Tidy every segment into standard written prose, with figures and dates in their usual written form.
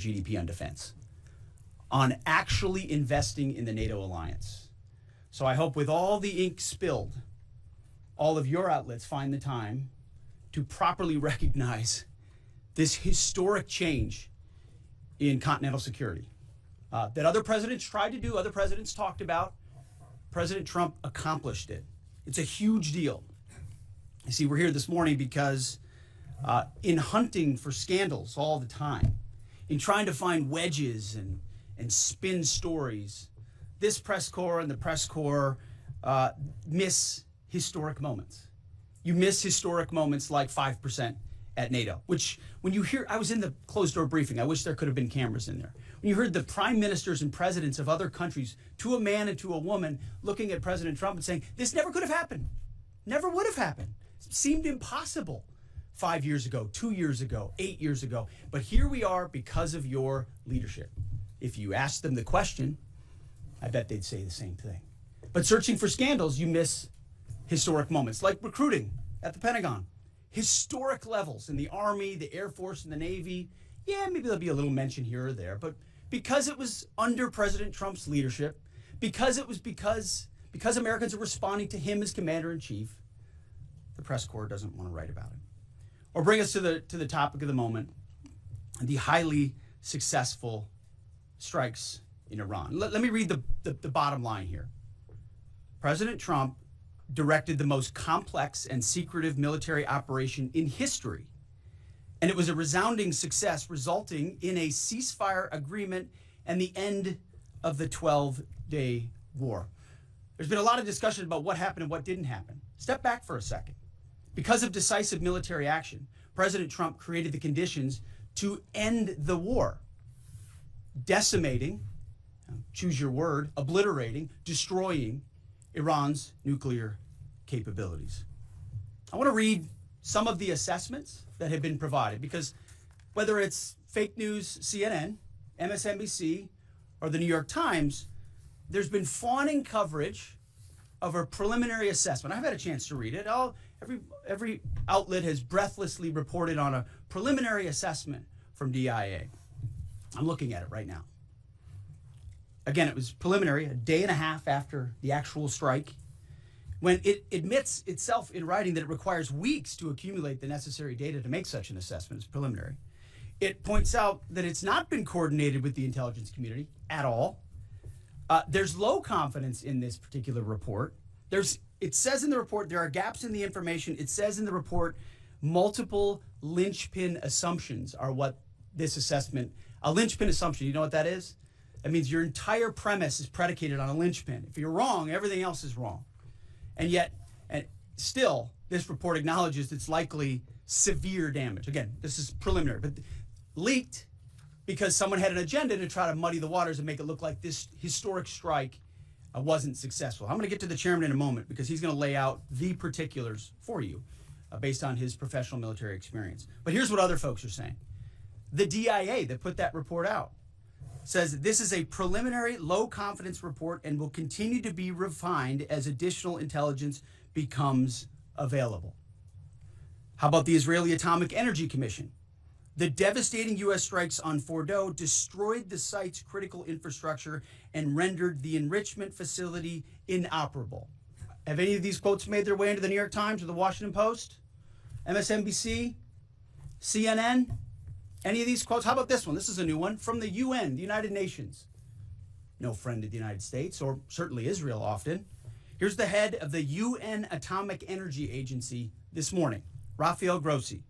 GDP on defense, on actually investing in the NATO alliance. So I hope with all the ink spilled, all of your outlets find the time to properly recognize this historic change in continental security that other presidents tried to do, other presidents talked about. President Trump accomplished it. It's a huge deal. You see, we're here this morning because in hunting for scandals all the time, in trying to find wedges and spin stories, this press corps and the press corps miss historic moments. You miss historic moments like 5% at NATO, which when you hear, I was in the closed door briefing, I wish there could have been cameras in there. When you heard the prime ministers and presidents of other countries, to a man and to a woman, looking at President Trump and saying, this never could have happened, never would have happened. It seemed impossible 5 years ago, 2 years ago, 8 years ago. But here we are because of your leadership. If you ask them the question, I bet they'd say the same thing. But searching for scandals, you miss historic moments, like recruiting at the Pentagon. Historic levels in the Army, the Air Force, and the Navy. Yeah, maybe there'll be a little mention here or there, but because it was under President Trump's leadership, because Americans are responding to him as commander-in-chief, the press corps doesn't want to write about it. Or bring us to the topic of the moment, the highly successful strikes in Iran. Let me read the bottom line here. President Trump directed the most complex and secretive military operation in history, and it was a resounding success, resulting in a ceasefire agreement and the end of the 12-day war. There's been a lot of discussion about what happened and what didn't happen. Step back for a second. Because of decisive military action, President Trump created the conditions to end the war, decimating, choose your word, obliterating, destroying Iran's nuclear capabilities. I want to read some of the assessments that have been provided, because whether it's fake news, CNN, MSNBC, or the New York Times, there's been fawning coverage of a preliminary assessment. I've had a chance to read it. Every outlet has breathlessly reported on a preliminary assessment from DIA. I'm looking at it right now. Again, it was preliminary, a day and a half after the actual strike, when it admits itself in writing that it requires weeks to accumulate the necessary data to make such an assessment. It's preliminary. It points out that it's not been coordinated with the intelligence community at all. There's low confidence in this particular report. It says in the report there are gaps in the information. It says in the report multiple linchpin assumptions are what this assessment, a linchpin assumption, you know what that is? That means your entire premise is predicated on a linchpin. If you're wrong, everything else is wrong. And yet, still, this report acknowledges it's likely severe damage. Again, this is preliminary, but leaked because someone had an agenda to try to muddy the waters and make it look like this historic strike wasn't successful. I'm going to get to the chairman in a moment because he's going to lay out the particulars for you based on his professional military experience. But here's what other folks are saying. The DIA that put that report out says this is a preliminary low-confidence report and will continue to be refined as additional intelligence becomes available. How about the Israeli Atomic Energy Commission? The devastating U.S. strikes on Fordow destroyed the site's critical infrastructure and rendered the enrichment facility inoperable. Have any of these quotes made their way into the New York Times or the Washington Post? MSNBC? CNN? Any of these quotes? How about this one? This is a new one from the UN, the United Nations. No friend of the United States, or certainly Israel often. Here's the head of the UN Atomic Energy Agency this morning, Rafael Grossi.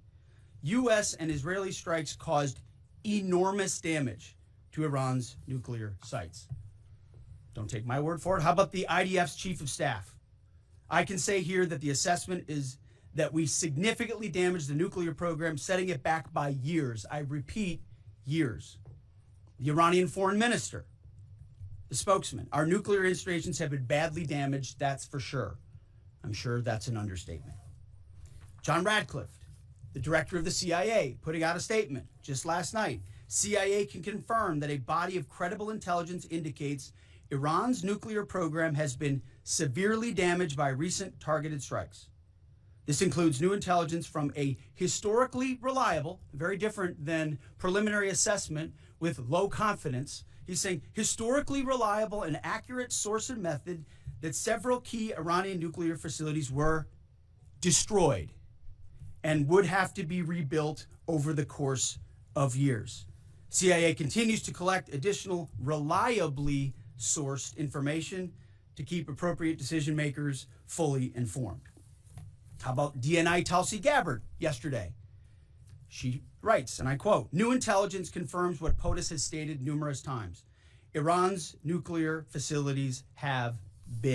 U.S. and Israeli strikes caused enormous damage to Iran's nuclear sites. Don't take my word for it. How about the IDF's chief of staff? I can say here that the assessment is that we significantly damaged the nuclear program, setting it back by years. I repeat, years. The Iranian foreign minister, the spokesman, our nuclear installations have been badly damaged, that's for sure. I'm sure that's an understatement. John Radcliffe, the director of the CIA, putting out a statement just last night. CIA can confirm that a body of credible intelligence indicates Iran's nuclear program has been severely damaged by recent targeted strikes. This includes new intelligence from a historically reliable, very different than preliminary assessment, with low confidence. He's saying historically reliable and accurate source and method that several key Iranian nuclear facilities were destroyed and would have to be rebuilt over the course of years. CIA continues to collect additional reliably sourced information to keep appropriate decision makers fully informed. How about DNI Tulsi Gabbard yesterday? She writes, and I quote, "New intelligence confirms what POTUS has stated numerous times. Iran's nuclear facilities have been